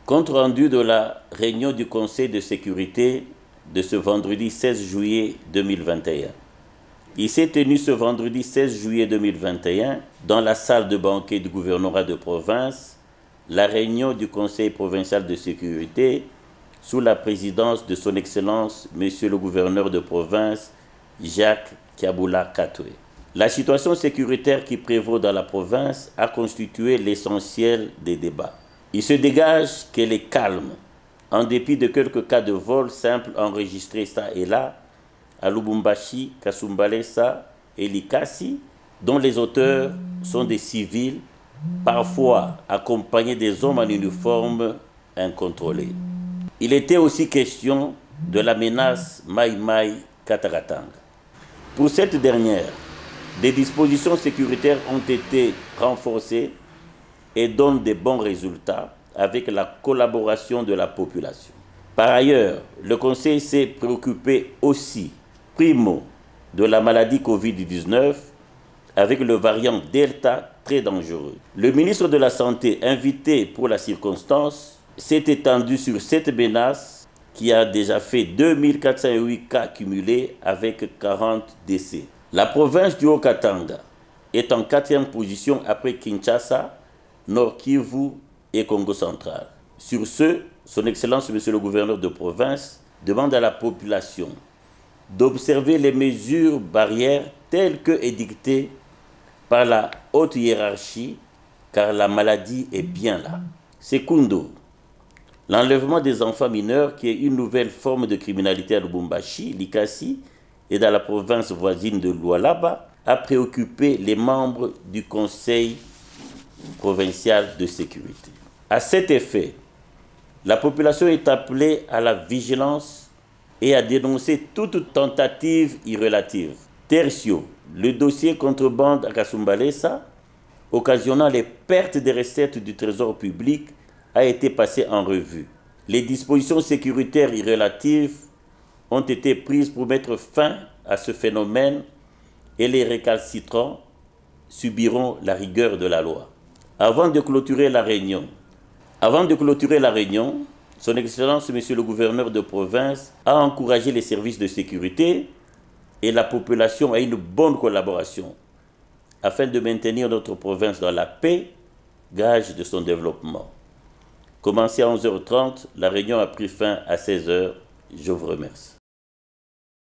Compte rendu de la réunion du Conseil de sécurité de ce vendredi 16 juillet 2021. Il s'est tenu ce vendredi 16 juillet 2021 dans la salle de banquet du gouvernorat de province la réunion du Conseil provincial de sécurité sous la présidence de son Excellence Monsieur le gouverneur de province Jacques Kiaboula Katoué. La situation sécuritaire qui prévaut dans la province a constitué l'essentiel des débats. Il se dégage qu'elle est calme, en dépit de quelques cas de vol simples enregistrés ça et là, à Lubumbashi, Kasumbalesa et Likasi, dont les auteurs sont des civils, parfois accompagnés des hommes en uniforme incontrôlés. Il était aussi question de la menace Mai Mai Kataratanga. Pour cette dernière, des dispositions sécuritaires ont été renforcées et donnent de bons résultats avec la collaboration de la population. Par ailleurs, le Conseil s'est préoccupé aussi, primo, de la maladie Covid-19 avec le variant Delta très dangereux. Le ministre de la Santé, invité pour la circonstance, s'est étendu sur cette menace qui a déjà fait 2408 cas cumulés avec 40 décès. La province du Haut-Katanga est en 4e position après Kinshasa, Nord Kivu et Congo central. Sur ce, son Excellence Monsieur le gouverneur de province demande à la population d'observer les mesures barrières telles que édictées par la haute hiérarchie, car la maladie est bien là. Secundo, l'enlèvement des enfants mineurs, qui est une nouvelle forme de criminalité à Lubumbashi, Likasi, et dans la province voisine de Lualaba, a préoccupé les membres du Conseil provincial de sécurité. À cet effet, la population est appelée à la vigilance et à dénoncer toute tentative irrelative. Tertio, le dossier contrebande à Kasumbalesa, occasionnant les pertes des recettes du trésor public, a été passé en revue. Les dispositions sécuritaires irrelatives ont été prises pour mettre fin à ce phénomène et les récalcitrants subiront la rigueur de la loi. Avant de clôturer la réunion, son Excellence Monsieur le gouverneur de province a encouragé les services de sécurité et la population à une bonne collaboration afin de maintenir notre province dans la paix, gage de son développement. Commencé à 11h30, la réunion a pris fin à 16h. Je vous remercie.